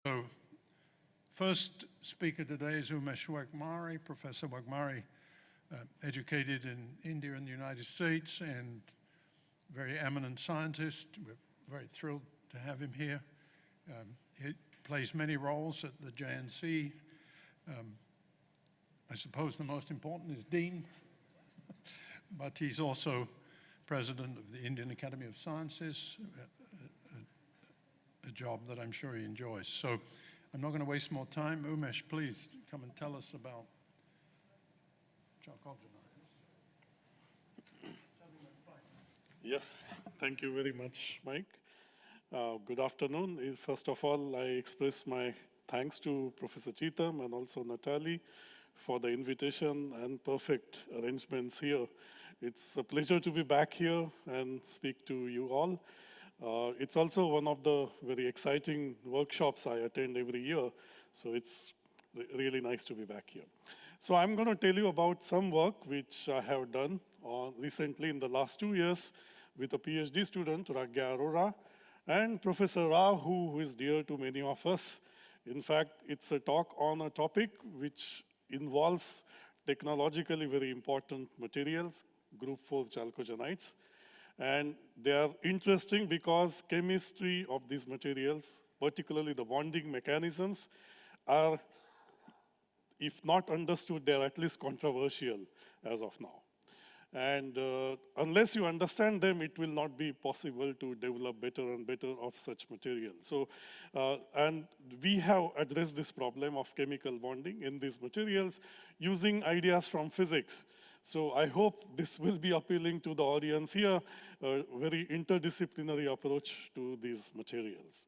So, first speaker today is Umesh Waghmare, Professor Waghmare, educated in India and the United States and very eminent scientist. We're very thrilled to have him here. He plays many roles at the JNC. I suppose the most important is Dean, but he's also President of the Indian Academy of Sciences, a job that I'm sure he enjoys. So I'm not going to waste more time. Umesh, please come and tell us about chalcogenides. Yes, thank you very much, Mike. Good afternoon. First of all, I express my thanks to Professor Cheetham and also Natalie for the invitation and perfect arrangements here. It's a pleasure to be back here and speak to you all. It's also one of the very exciting workshops I attend every year, so it's really nice to be back here. So I'm going to tell you about some work which I have done recently in the last 2 years with a PhD student, Raghmare, and Professor Rao, who is dear to many of us. In fact, it's a talk on a topic which involves technologically very important materials, group 4 chalcogenides. And they are interesting because chemistry of these materials, particularly the bonding mechanisms, are, if not understood, they're at least controversial as of now. And unless you understand them, it will not be possible to develop better and better of such material. So, and we have addressed this problem of chemical bonding in these materials using ideas from physics. So I hope this will be appealing to the audience here, a very interdisciplinary approach to these materials.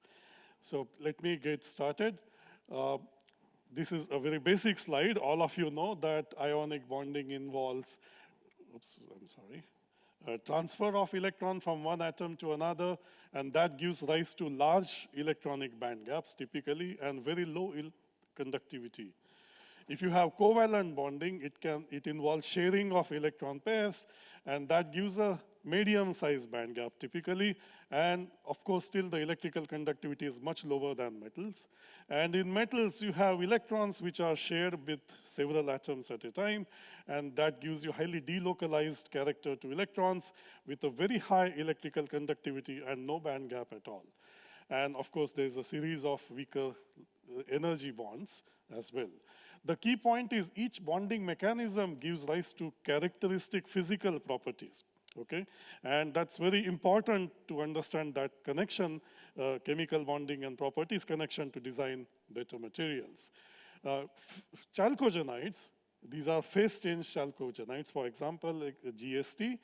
So let me get started. This is a very basic slide. All of you know that ionic bonding involves, transfer of electron from one atom to another, and that gives rise to large electronic band gaps typically and very low conductivity. If you have covalent bonding, it involves sharing of electron pairs, and that gives a medium-sized band gap typically. And of course, still the electrical conductivity is much lower than metals. And in metals, you have electrons which are shared with several atoms at a time, and that gives you highly delocalized character to electrons with a very high electrical conductivity and no band gap at all. And of course, there's a series of weaker energy bonds as well. The key point is each bonding mechanism gives rise to characteristic physical properties, okay? And that's very important to understand that connection, chemical bonding and properties connection to design better materials. Chalcogenides, these are phase change chalcogenides, for example, like GST,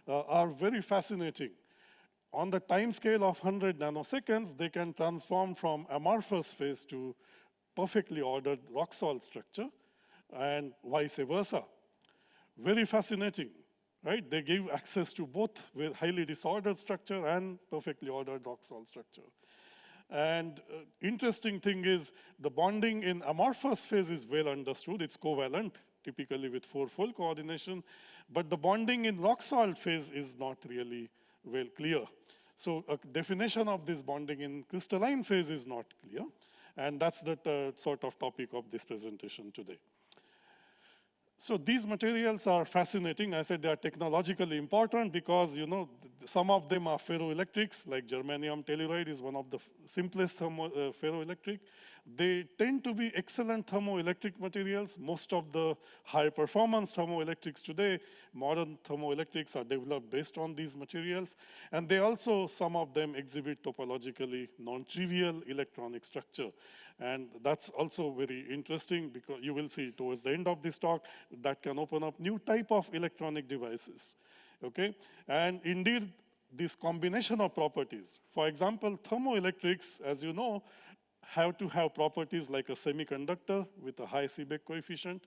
are very fascinating. On the time scale of 100 nanoseconds, they can transform from amorphous phase to perfectly ordered rocksalt structure, and vice versa. Very fascinating, right? They give access to both with highly disordered structure and perfectly ordered rocksalt structure. And interesting thing is the bonding in amorphous phase is well understood. It's covalent, typically with 4-fold coordination, but the bonding in rocksalt phase is not really well clear. So a definition of this bonding in crystalline phase is not clear. And that's the sort of topic of this presentation today. So these materials are fascinating. I said they are technologically important because, you know, some of them are ferroelectrics, like germanium telluride is one of the simplest ferroelectric. They tend to be excellent thermoelectric materials. Most of the high performance thermoelectrics today, modern thermoelectrics are developed based on these materials. And they also, some of them exhibit topologically non-trivial electronic structure. And that's also very interesting because you will see towards the end of this talk that can open up new type of electronic devices, okay? And indeed, this combination of properties, for example, thermoelectrics, as you know, have to have properties like a semiconductor with a high Seebeck coefficient,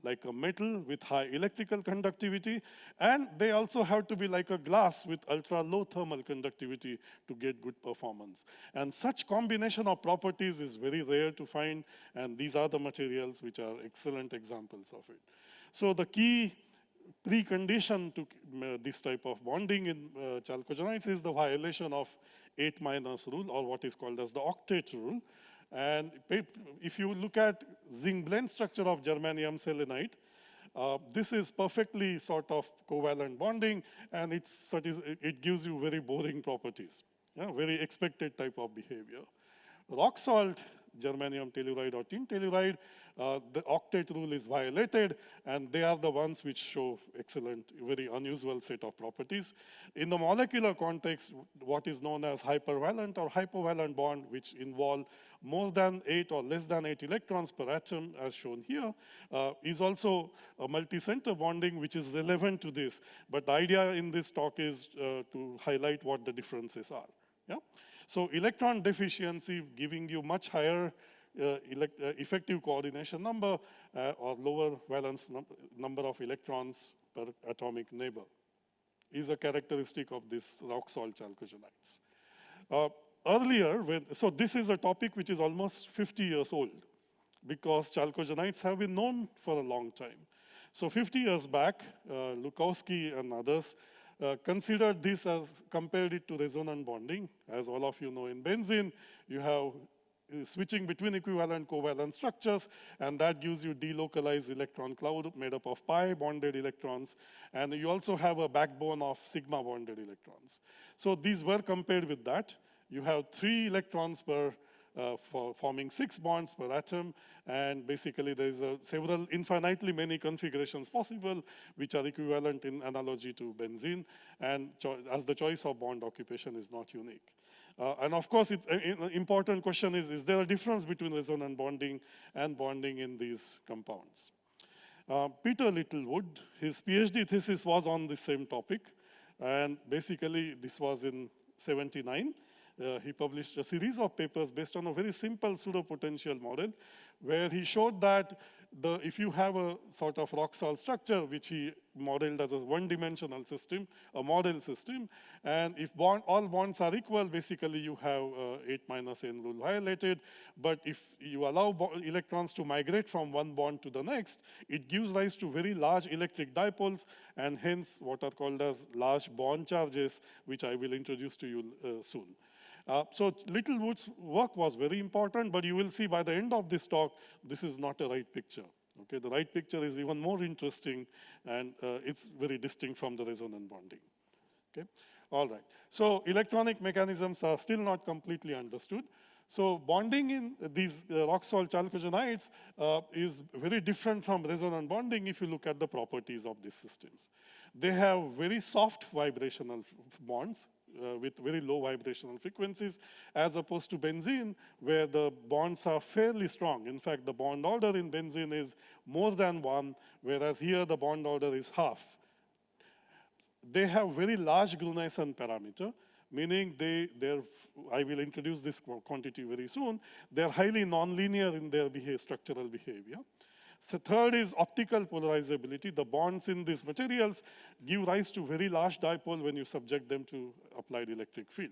like a metal with high electrical conductivity, and they also have to be like a glass with ultra-low thermal conductivity to get good performance. And such combination of properties is very rare to find, and these are the materials which are excellent examples of it. So the key precondition to this type of bonding in chalcogenides is the violation of 8- rule, or what is called as the octet rule. And if you look at zinc blende structure of germanium selenide, this is perfectly sort of covalent bonding, and it gives you very boring properties, yeah, very expected type of behavior. Rock salt, germanium telluride or tin telluride, the octet rule is violated, and they are the ones which show excellent, very unusual set of properties. In the molecular context, what is known as hypervalent or hypovalent bond, which involve more than 8 or less than 8 electrons per atom, as shown here, is also a multi-center bonding, which is relevant to this. But the idea in this talk is to highlight what the differences are. Yeah? So electron deficiency giving you much higher effective coordination number or lower valence number of electrons per atomic neighbor is a characteristic of this rock salt chalcogenides. So this is a topic which is almost 50 years old because chalcogenides have been known for a long time. So 50 years back, Lukowski and others considered this as, compared it to resonant bonding. As all of you know, in benzene, you have switching between equivalent covalent structures, and that gives you delocalized electron cloud made up of pi bonded electrons, and you also have a backbone of sigma bonded electrons. So these were compared with that. You have 3 electrons per for forming 6 bonds per atom, and basically there is several infinitely many configurations possible which are equivalent in analogy to benzene, and as the choice of bond occupation is not unique. And of course, an important question is there a difference between resonant bonding and bonding in these compounds? Peter Littlewood, his PhD thesis was on the same topic, and basically this was in '79. He published a series of papers based on a very simple pseudopotential model where he showed that if you have a sort of rock salt structure, which he modeled as a one-dimensional system, a model system, and if all bonds are equal, basically you have 8 minus n rule violated. But if you allow electrons to migrate from one bond to the next, it gives rise to very large electric dipoles, and hence what are called as large bond charges, which I will introduce to you soon. So Littlewood's work was very important, but you will see by the end of this talk, this is not a right picture. Okay, the right picture is even more interesting, and it's very distinct from the resonant bonding. Okay, all right. So electronic mechanisms are still not completely understood. So bonding in these rock salt chalcogenides is very different from resonant bonding if you look at the properties of these systems. They have very soft vibrational bonds, with very low vibrational frequencies, as opposed to benzene, where the bonds are fairly strong. In fact, the bond order in benzene is more than 1, whereas here the bond order is half. They have very large Gruneisen parameter, meaning I will introduce this quantity very soon, they're highly nonlinear in their structural behavior. So third is optical polarizability. The bonds in these materials give rise to very large dipole when you subject them to applied electric field.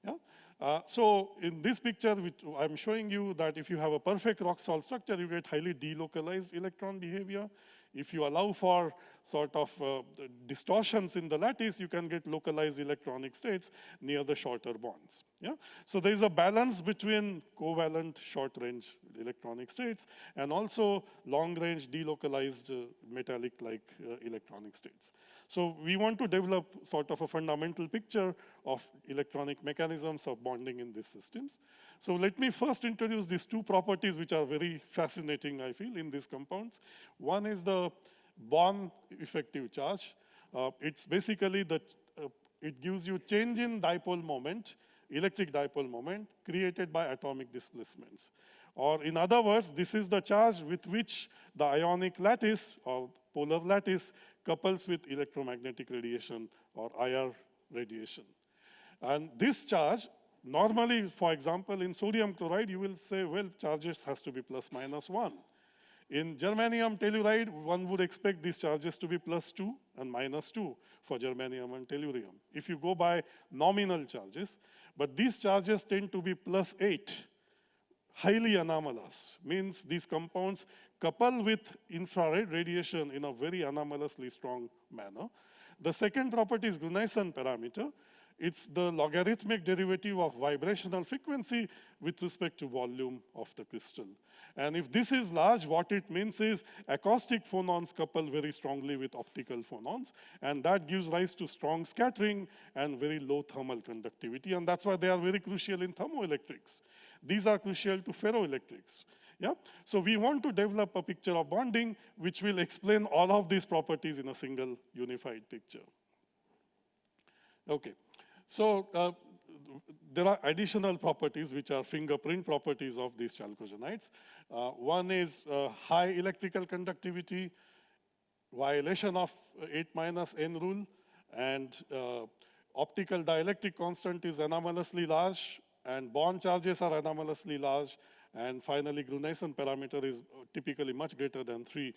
Yeah? So in this picture, I'm showing you that if you have a perfect rock salt structure, you get highly delocalized electron behavior. If you allow for sort of distortions in the lattice, you can get localized electronic states near the shorter bonds. Yeah? So there is a balance between covalent short-range electronic states and also long-range delocalized metallic-like electronic states. So we want to develop sort of a fundamental picture of electronic mechanisms of bonding in these systems. So let me first introduce these 2 properties which are very fascinating, I feel, in these compounds. One is the Born effective charge. It's basically that it gives you change in dipole moment, electric dipole moment, created by atomic displacements. Or in other words, this is the charge with which the ionic lattice or polar lattice couples with electromagnetic radiation or IR radiation. And this charge, normally, for example, in sodium chloride, you will say, well, charges has to be plus minus 1. In germanium telluride, one would expect these charges to be plus 2 and minus 2 for germanium and tellurium, if you go by nominal charges. But these charges tend to be plus 8, highly anomalous, means these compounds couple with infrared radiation in a very anomalously strong manner. The second property is Gruneisen parameter. it's the logarithmic derivative of vibrational frequency with respect to volume of the crystal. And if this is large, what it means is acoustic phonons couple very strongly with optical phonons, and that gives rise to strong scattering and very low thermal conductivity, and that's why they are very crucial in thermoelectrics. These are crucial to ferroelectrics. Yeah? So we want to develop a picture of bonding which will explain all of these properties in a single unified picture. Okay, so there are additional properties which are fingerprint properties of these chalcogenides. One is high electrical conductivity, violation of 8-n rule, and optical dielectric constant is anomalously large, and bond charges are anomalously large, and finally, Gruneisen parameter is typically much greater than 3.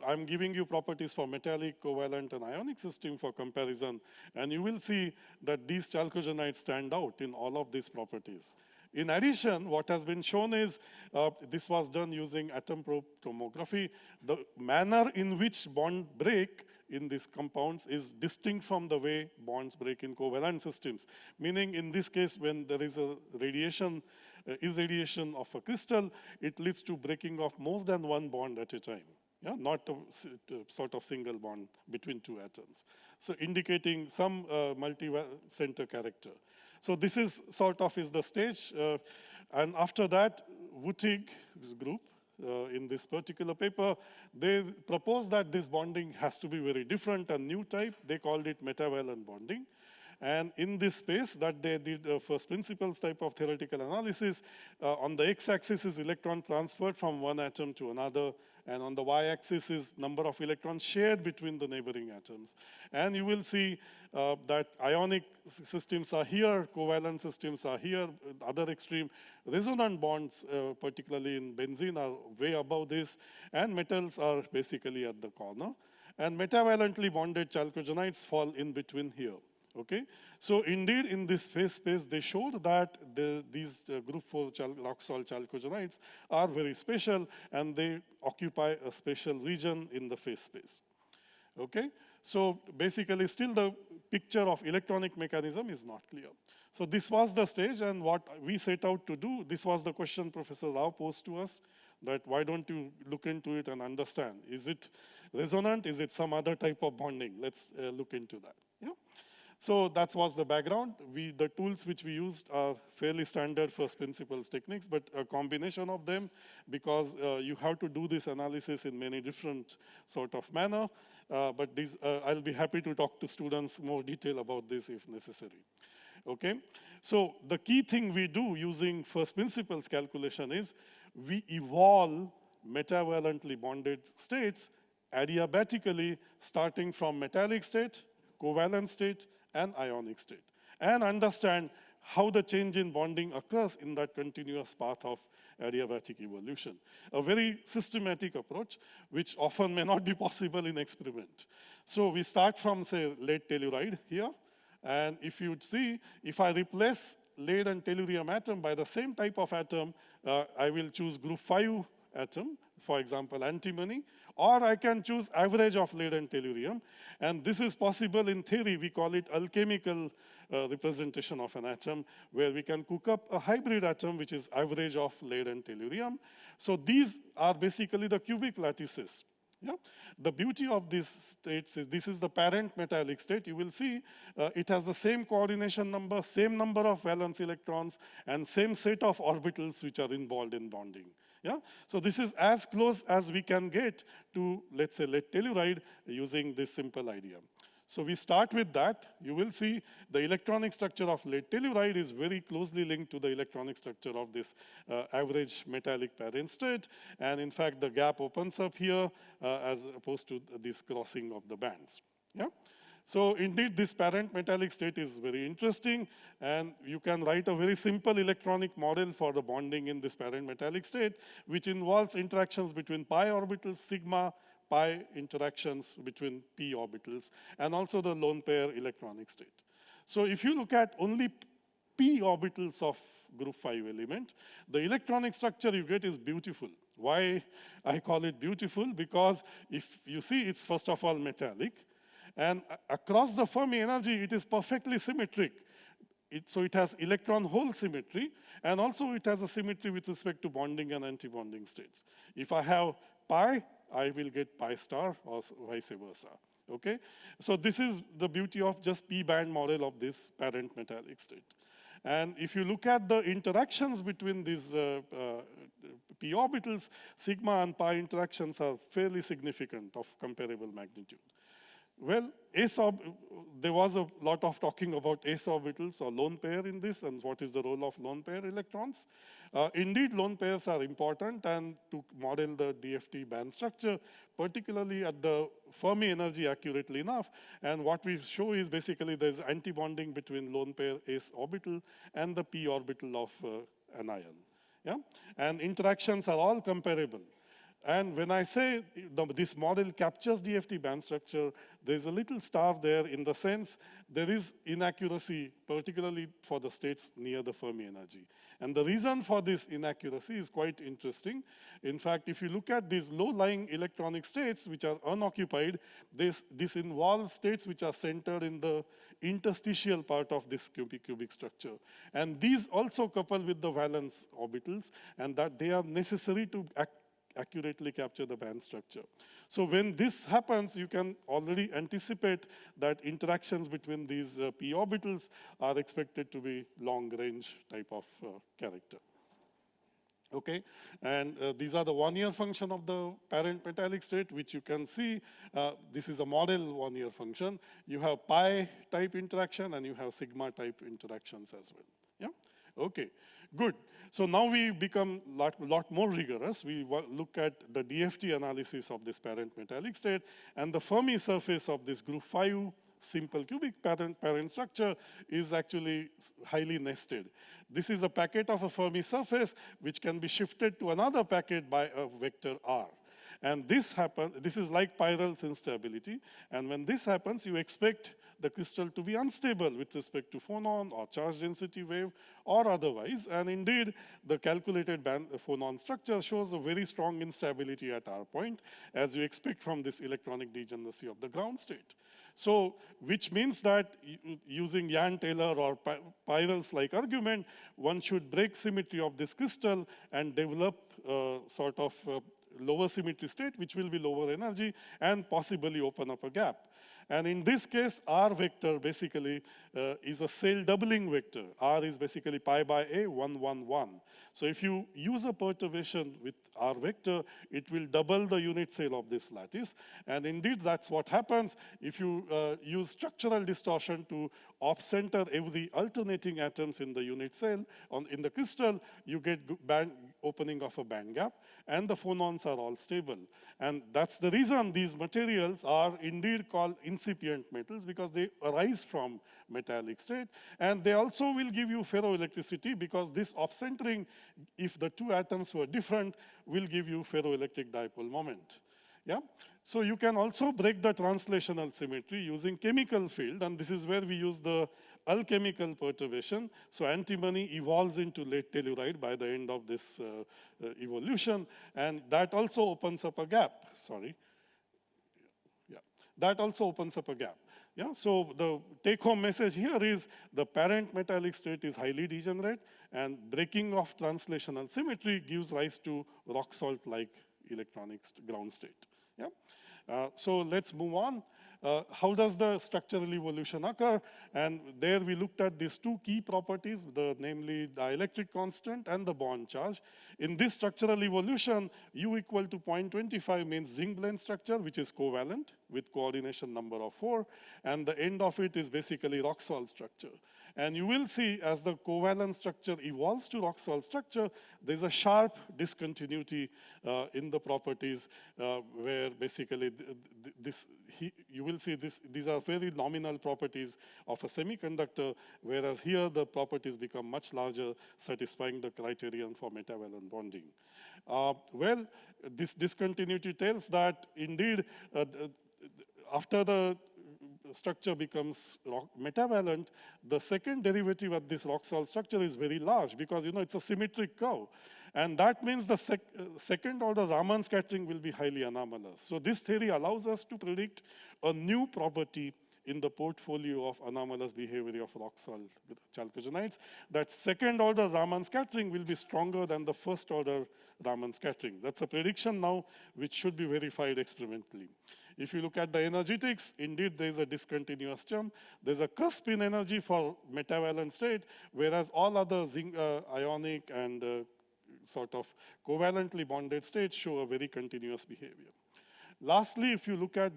I'm giving you properties for metallic, covalent, and ionic system for comparison, and you will see that these chalcogenides stand out in all of these properties. In addition, what has been shown is, this was done using atom probe tomography, the manner in which bond break in these compounds is distinct from the way bonds break in covalent systems. Meaning, in this case, when there is a radiation, irradiation of a crystal, it leads to breaking of more than one bond at a time. Yeah, not a sort of single bond between two atoms. So indicating some multi-center character. So this is sort of is the stage. And after that, Wuttig's group, in this particular paper, they proposed that this bonding has to be very different, a new type. They called it metavalent bonding. And in this space that they did first principles type of theoretical analysis, on the x-axis is electron transferred from one atom to another, and on the y-axis is number of electrons shared between the neighboring atoms. And you will see that ionic systems are here, covalent systems are here, other extreme. Resonant bonds, particularly in benzene, are way above this, and metals are basically at the corner. And metavalently bonded chalcogenides fall in between here. Okay, so indeed in this phase space, they showed that these group 4 rocksalt chalcogenides are very special, and they occupy a special region in the phase space. Okay, so basically still the picture of electronic mechanism is not clear. So this was the stage, and what we set out to do, this was the question Professor Rao posed to us, that why don't you look into it and understand? Is it resonant? Is it some other type of bonding? Let's look into that. Yeah. So that was the background. The tools which we used are fairly standard first principles techniques, but a combination of them, because you have to do this analysis in many different sort of manner. But I'll be happy to talk to students more detail about this if necessary. Okay, so the key thing we do using first principles calculation is we evolve metavalently bonded states adiabatically, starting from metallic state, covalent state, and ionic state, and understand how the change in bonding occurs in that continuous path of adiabatic evolution. A very systematic approach, which often may not be possible in experiment. So we start from, say, lead telluride here, and if you'd see, if I replace lead and tellurium atom by the same type of atom, I will choose group 5 atom, for example, antimony, or I can choose average of lead and tellurium. And this is possible in theory. We call it alchemical representation of an atom, where we can cook up a hybrid atom, which is average of lead and tellurium. So these are basically the cubic lattices. Yeah? The beauty of these states is this is the parent metallic state. You will see it has the same coordination number, same number of valence electrons, and same set of orbitals which are involved in bonding. Yeah? So this is as close as we can get to, let's say, lead telluride using this simple idea. So we start with that. You will see the electronic structure of lead telluride is very closely linked to the electronic structure of this average metallic parent state. And in fact, the gap opens up here as opposed to this crossing of the bands. Yeah? So indeed, this parent metallic state is very interesting, and you can write a very simple electronic model for the bonding in this parent metallic state, which involves interactions between pi orbitals, sigma, pi interactions between p orbitals, and also the lone pair electronic state. So if you look at only p orbitals of group 5 element, the electronic structure you get is beautiful. Why I call it beautiful? Because if you see, it's first of all metallic, and across the Fermi energy, it is perfectly symmetric. so it has electron-hole symmetry, and also it has a symmetry with respect to bonding and antibonding states. If I have pi, I will get pi star or vice versa. Okay? So this is the beauty of just p-band model of this parent metallic state. And if you look at the interactions between these p orbitals, sigma and pi interactions are fairly significant of comparable magnitude. Well, there was a lot of talking about s orbitals or lone pair in this, and what is the role of lone pair electrons. Indeed, lone pairs are important, and to model the DFT band structure, particularly at the Fermi energy accurately enough. And what we show is basically there's antibonding between lone pair s orbital and the p orbital of an ion. Yeah? And interactions are all comparable. And when I say this model captures DFT band structure, there's a little star there in the sense there is inaccuracy, particularly for the states near the Fermi energy. And the reason for this inaccuracy is quite interesting. In fact, if you look at these low-lying electronic states which are unoccupied, this involves states which are centered in the interstitial part of this cubic structure. And these also couple with the valence orbitals, and that they are necessary to accurately capture the band structure. So when this happens, you can already anticipate that interactions between these p orbitals are expected to be long-range type of character. Okay, and these are the one-year function of the parent metallic state, which you can see. This is a model one-year function. You have pi type interaction and you have sigma type interactions as well. Yeah, okay, good. So now we become a lot more rigorous. We look at the DFT analysis of this parent metallic state, and the Fermi surface of this group 5 simple cubic parent structure is actually highly nested. This is a packet of a Fermi surface which can be shifted to another packet by a vector r. And this is like Peierls instability, and when this happens, you expect the crystal to be unstable with respect to phonon or charge density wave or otherwise. And indeed, the calculated phonon structure shows a very strong instability at R point, as you expect from this electronic degeneracy of the ground state. So, which means that using Yan-Taylor or Peierls-like argument, one should break symmetry of this crystal and develop sort of lower symmetry state, which will be lower energy, and possibly open up a gap. And in this case, R vector basically is a cell doubling vector. R is basically pi by A, 1, 1, 1. So if you use a perturbation with R vector, it will double the unit cell of this lattice. And indeed, that's what happens if you use structural distortion to off-center every alternating atoms in the unit cell. In the crystal, you get opening of a band gap, and the phonons are all stable. And that's the reason these materials are indeed called incipient metals, because they arise from metallic state. And they also will give you ferroelectricity, because this off-centering, if the two atoms were different, will give you ferroelectric dipole moment. Yeah? So you can also break the translational symmetry using chemical field, and this is where we use the alchemical perturbation. So antimony evolves into late telluride by the end of this evolution, and that also opens up a gap. Sorry. Yeah, that also opens up a gap. Yeah, so the take-home message here is the parent metallic state is highly degenerate, and breaking of translational symmetry gives rise to rock salt-like electronic ground state. Yeah? So let's move on. How does the structural evolution occur? And there we looked at these two key properties, namely the dielectric constant and the bond charge. In this structural evolution, U equal to 0.25 means zinc blende structure, which is covalent with coordination number of 4. And the end of it is basically rock salt structure. And you will see as the covalent structure evolves to rock salt structure, there's a sharp discontinuity in the properties where basically you will see these are very nominal properties of a semiconductor, whereas here the properties become much larger, satisfying the criterion for metavalent bonding. Well, this discontinuity tells that indeed after the structure becomes metavalent, the second derivative of this rock salt structure is very large, because it's a symmetric curve. And that means the second order Raman scattering will be highly anomalous. So this theory allows us to predict a new property in the portfolio of anomalous behavior of rock salt chalcogenides, that second order Raman scattering will be stronger than the first order Raman scattering. That's a prediction now which should be verified experimentally. If you look at the energetics, indeed there is a discontinuous jump. There's a cusp in energy for metavalent state, whereas all other ionic and sort of covalently bonded states show a very continuous behavior. Lastly, if you look at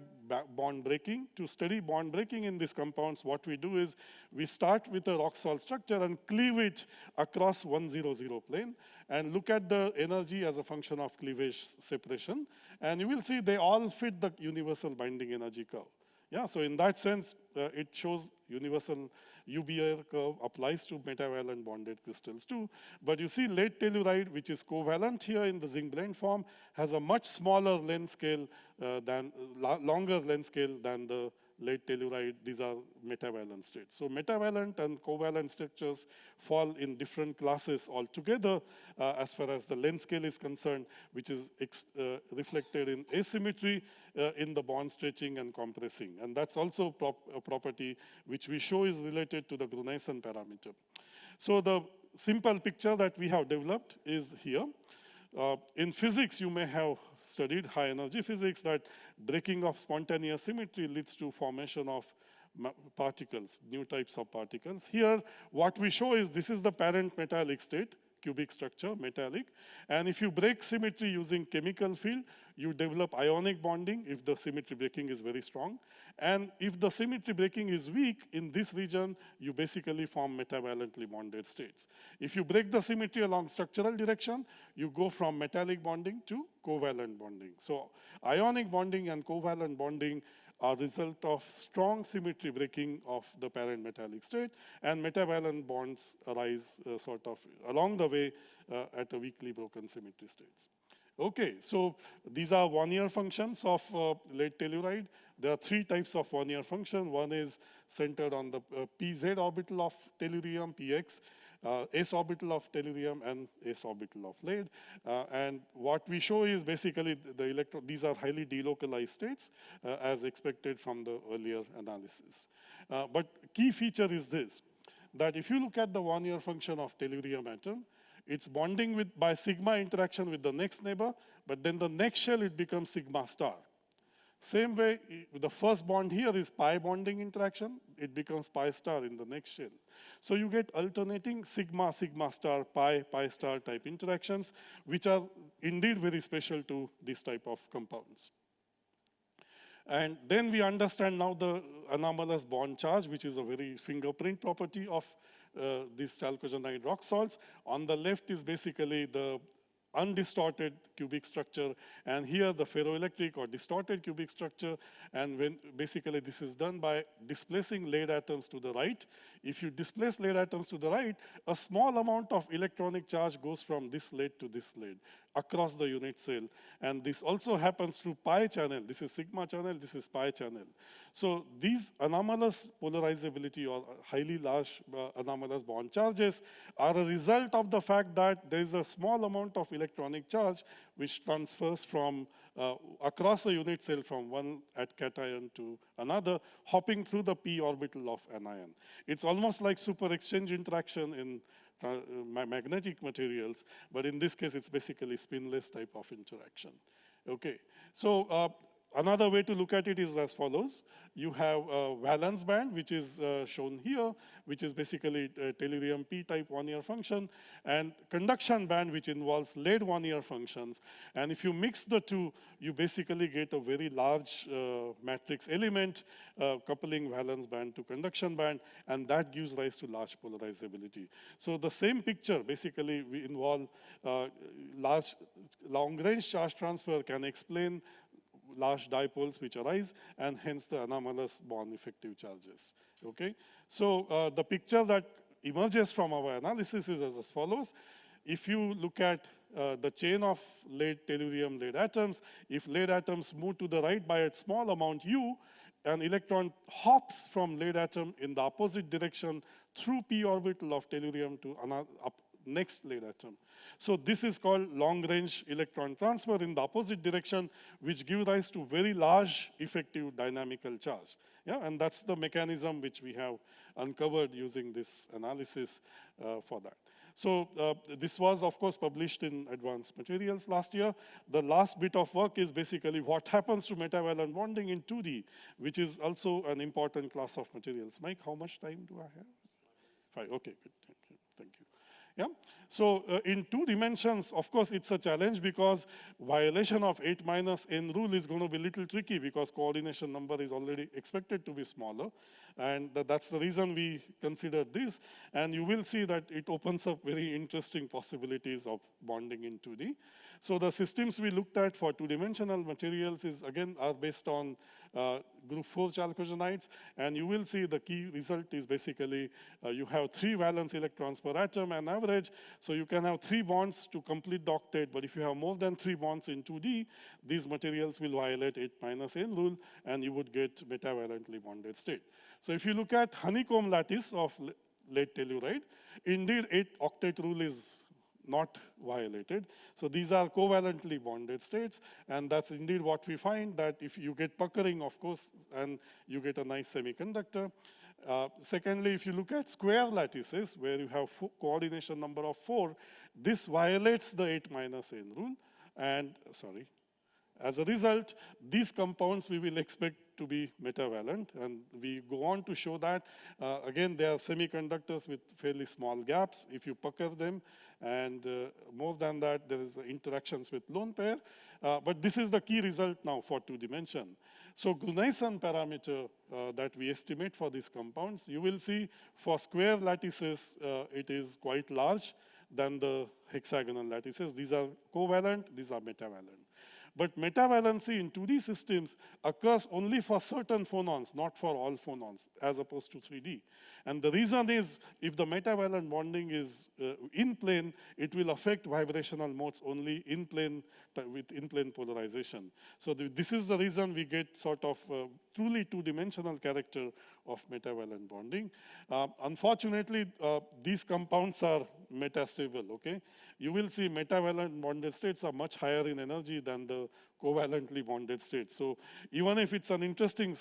bond breaking, to study bond breaking in these compounds, what we do is we start with a rock salt structure and cleave it across 1,0,0 plane and look at the energy as a function of cleavage separation. And you will see they all fit the universal binding energy curve. Yeah, so in that sense, it shows universal UBR curve applies to metavalent bonded crystals too. But you see late telluride, which is covalent here in the zinc blende form, has a much smaller length scale longer length scale than the late telluride. These are metavalent states. So metavalent and covalent structures fall in different classes altogether as far as the length scale is concerned, which is reflected in asymmetry in the bond stretching and compressing. And that's also a property which we show is related to the Gruneisen parameter. So the simple picture that we have developed is here. In physics, you may have studied high energy physics that breaking of spontaneous symmetry leads to formation of particles, new types of particles. Here, what we show is this is the parent metallic state, cubic structure, metallic. And if you break symmetry using chemical field, you develop ionic bonding if the symmetry breaking is very strong. And if the symmetry breaking is weak in this region, you basically form metavalently bonded states. If you break the symmetry along structural direction, you go from metallic bonding to covalent bonding. So ionic bonding and covalent bonding are result of strong symmetry breaking of the parent metallic state, and metavalent bonds arise sort of along the way at a weakly broken symmetry states. Okay, so these are one-year functions of late telluride. There are three types of one-year function. One is centered on the pz orbital of tellurium, px, s orbital of tellurium, and s orbital of lead. And what we show is basically the these are highly delocalized states as expected from the earlier analysis. But key feature is this, that if you look at the one-year function of tellurium atom, it's bonding by sigma interaction with the next neighbor, but then the next shell it becomes sigma star. Same way, the first bond here is pi bonding interaction, it becomes pi star in the next shell. So you get alternating sigma, sigma star, pi, pi star type interactions, which are indeed very special to this type of compounds. And then we understand now the anomalous bond charge, which is a very fingerprint property of these chalcogenide rock salts. On the left is basically the undistorted cubic structure, and here the ferroelectric or distorted cubic structure. And when basically this is done by displacing lead atoms to the right. If you displace lead atoms to the right, a small amount of electronic charge goes from this lead to this lead across the unit cell. And this also happens through pi channel. This is sigma channel, this is pi channel. So these anomalous polarizability or highly large anomalous bond charges are a result of the fact that there is a small amount of electronic charge which transfers from across the unit cell from one at cation to another, hopping through the p orbital of anion. It's almost like super exchange interaction in magnetic materials, but in this case, it's basically spinless type of interaction. Okay, so another way to look at it is as follows. You have a valence band, which is shown here, which is basically tellurium p-type one-year function, and conduction band, which involves lead one-year functions. And if you mix the two, you basically get a very large matrix element coupling valence band to conduction band, and that gives rise to large polarizability. So the same picture, basically, we involve large long-range charge transfer can explain large dipoles which arise, and hence the anomalous bond effective charges. Okay, so the picture that emerges from our analysis is as follows. If you look at the chain of lead tellurium lead atoms, if lead atoms move to the right by a small amount u, an electron hops from lead atom in the opposite direction through p orbital of tellurium to next lead atom. So this is called long-range electron transfer in the opposite direction, which give rise to very large effective dynamical charge. Yeah, and that's the mechanism which we have uncovered using this analysis for that. So this was, of course, published in Advanced Materials last year. The last bit of work is basically what happens to metavalent bonding in 2D, which is also an important class of materials. Mike, how much time do I have? 5, okay, good, thank you. Yeah, so in 2 dimensions, of course, it's a challenge because violation of 8 minus n rule is going to be a little tricky because coordination number is already expected to be smaller. And that's the reason we consider this. And you will see that it opens up very interesting possibilities of bonding in 2D. So the systems we looked at for 2-dimensional materials is, again, are based on group 4 chalcogenides. And you will see the key result is basically you have 3 valence electrons per atom on average. So you can have 3 bonds to complete the octet. But if you have more than 3 bonds in 2D, these materials will violate 8 minus n rule, and you would get metavalently bonded state. So if you look at honeycomb lattice of lead telluride, indeed 8 octet rule is not violated. So these are covalently bonded states, and that's indeed what we find, that if you get puckering, of course, and you get a nice semiconductor. Secondly, if you look at square lattices, where you have coordination number of 4, this violates the 8 minus n rule, and, sorry. As a result, these compounds we will expect to be metavalent, and we go on to show that. Again, they are semiconductors with fairly small gaps if you pucker them, and more than that, there is interactions with lone pair. But this is the key result now for 2 dimension. So Gruneisen parameter that we estimate for these compounds, you will see for square lattices, it is quite large than the hexagonal lattices. These are covalent, these are metavalent. But metavalency in 2D systems occurs only for certain phonons, not for all phonons, as opposed to 3D. And the reason is, if the metavalent bonding is in plane, it will affect vibrational modes only in plane with in-plane polarization. So this is the reason we get sort of truly 2-dimensional character of metavalent bonding. Unfortunately, these compounds are metastable, okay? You will see metavalent bonded states are much higher in energy than the covalently bonded states. So even if it's an interesting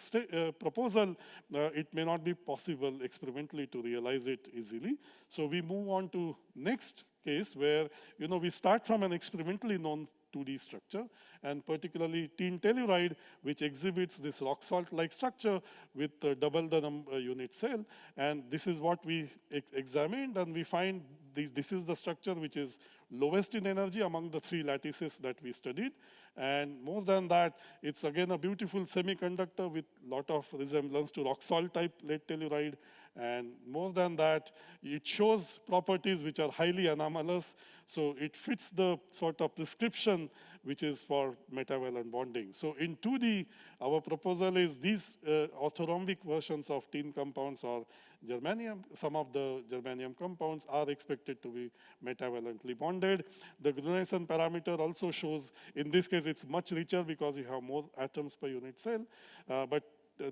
proposal, it may not be possible experimentally to realize it easily. So we move on to next case where, we start from an experimentally known 2D structure, and particularly tin telluride, which exhibits this rock salt-like structure with double the unit cell. And this is what we examined, and we find this is the structure which is lowest in energy among the 3 lattices that we studied. And more than that, it's again a beautiful semiconductor with lot of resemblance to rock salt type lead telluride. And more than that, it shows properties which are highly anomalous. So it fits the sort of prescription which is for metavalent bonding. So in 2D, our proposal is these orthorhombic versions of tin compounds or germanium, some of the germanium compounds are expected to be metavalently bonded. The Gruneisen parameter also shows, in this case, it's much richer because you have more atoms per unit cell. But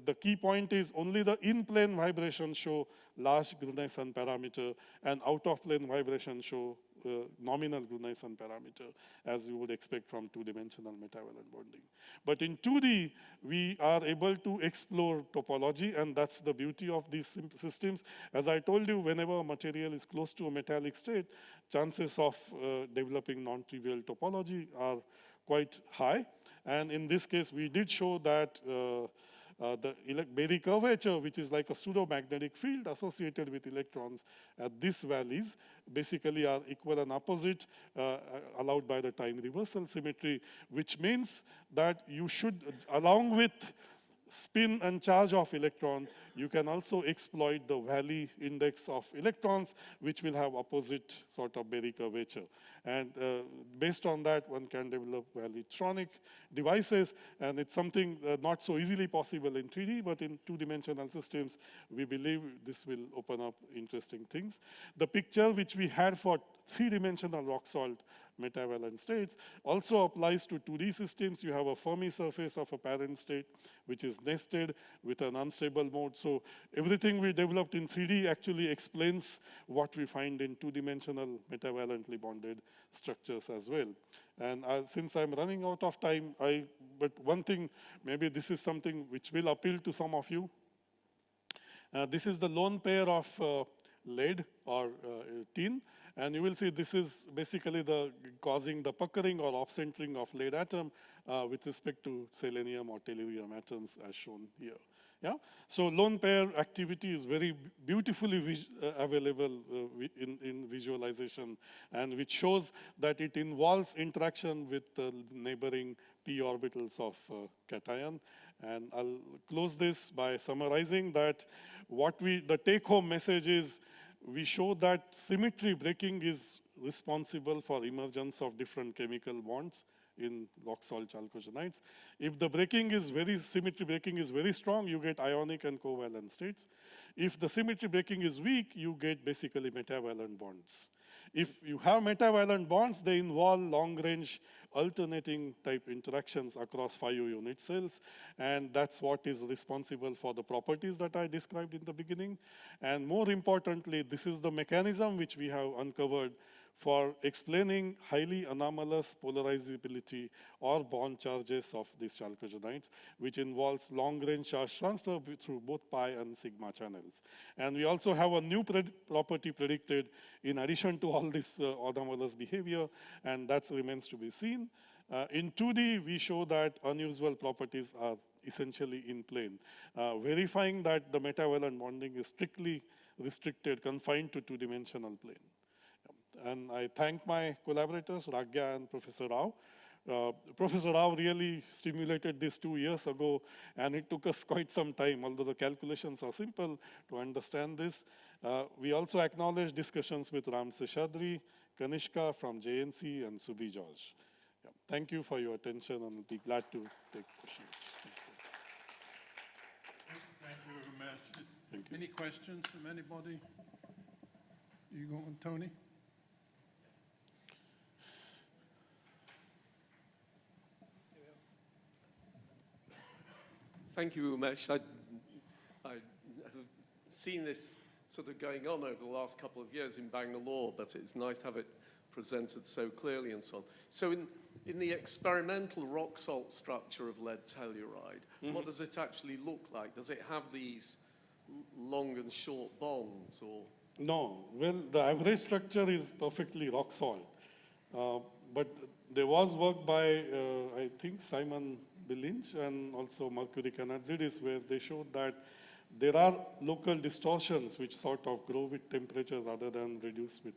the key point is only the in-plane vibrations show large Gruneisen parameter, and out-of-plane vibrations show nominal Gruneisen parameter, as you would expect from 2-dimensional metavalent bonding. But in 2D, we are able to explore topology, and that's the beauty of these systems. As I told you, whenever a material is close to a metallic state, chances of developing non-trivial topology are quite high. And in this case, we did show that the Berry curvature, which is like a pseudo-magnetic field associated with electrons at these values, basically are equal and opposite allowed by the time reversal symmetry, which means that you should, along with spin and charge of electron, you can also exploit the Valley index of electrons, which will have opposite sort of Berry curvature. And based on that, one can develop Valleytronic devices, and it's something not so easily possible in 3D, but in 2-dimensional systems, we believe this will open up interesting things. The picture which we had for 3-dimensional rock salt metavalent states. Also applies to 2D systems. You have a Fermi surface of a parent state, which is nested with an unstable mode. So everything we developed in 3D actually explains what we find in two-dimensional metavalently bonded structures as well. And since I'm running out of time, but one thing, maybe this is something which will appeal to some of you. This is the lone pair of lead or tin, and you will see this is basically causing the puckering or off-centering of lead atom with respect to selenium or tellurium atoms as shown here. Yeah? So lone pair activity is very beautifully available in visualization, and which shows that it involves interaction with neighboring p orbitals of cation. And I'll close this by summarizing that the take-home message is we show that symmetry breaking is responsible for emergence of different chemical bonds in rocksalt chalcogenides. If the symmetry breaking is very strong, you get ionic and covalent states. If the symmetry breaking is weak, you get basically metavalent bonds. If you have metavalent bonds, they involve long-range alternating type interactions across 5 unit cells, and that's what is responsible for the properties that I described in the beginning. And more importantly, this is the mechanism which we have uncovered for explaining highly anomalous polarizability or bond charges of these chalcogenides, which involves long-range charge transfer through both pi and sigma channels. And we also have a new property predicted in addition to all this anomalous behavior, and that remains to be seen. In 2D, we show that unusual properties are essentially in plane, verifying that the metavalent bonding is strictly restricted, confined to two-dimensional plane. And I thank my collaborators, Ragya and Professor Rao. Professor Rao really stimulated this 2 years ago, and it took us quite some time, although the calculations are simple to understand this. We also acknowledge discussions with Ram Seshadri, Kanishka from JNC, and Subhi George. Yeah. Thank you for your attention, and I'll be glad to take questions. Thank you, Umesh. Thank you. Any questions from anybody? You go on, Tony? Thank you, Umesh. I have seen this sort of going on over the last couple of years in Bangalore, but it's nice to have it presented so clearly and so on. So in the experimental rock salt structure of lead telluride, what does it actually look like? Does it have these long and short bonds, or? No, well, the average structure is perfectly rock salt. But there was work by, I think, Simon Billinch and also Mercury Canatzidis, where they showed that there are local distortions which sort of grow with temperature rather than reduce with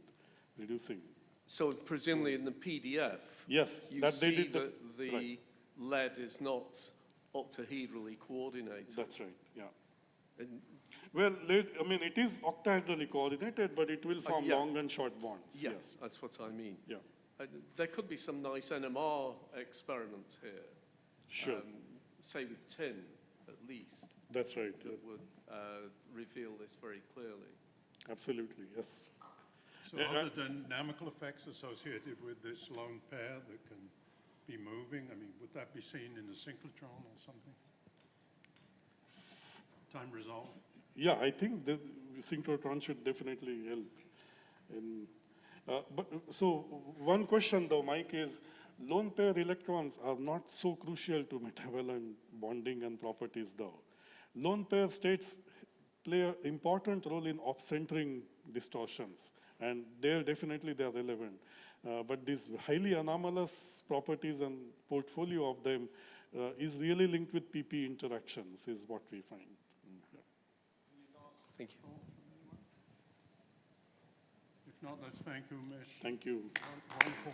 reducing. So presumably in the PDF, yes, you that see that the right. lead is not octahedrally coordinated. That's right, yeah. And well, it is octahedrally coordinated, but it will form yeah. long and short bonds. yeah, Yes, that's what I mean. yeah. There could be some nice NMR experiments here. Sure. Say with tin, at least. That's right. That would reveal this very clearly. Absolutely, yes. So other dynamical effects associated with this lone pair that can be moving, I mean, would that be seen in the synchrotron or something? Time resolved? Yeah, I think the synchrotron should definitely help. So one question though, Mike, is lone pair electrons are not so crucial to metavalent bonding and properties though. Lone pair states play an important role in off-centering distortions, and definitely they're relevant. But these highly anomalous properties and portfolio of them is really linked with PP interactions is what we find. Yeah. Thank you. If not, let's thank Umesh. Thank you. Wonderful.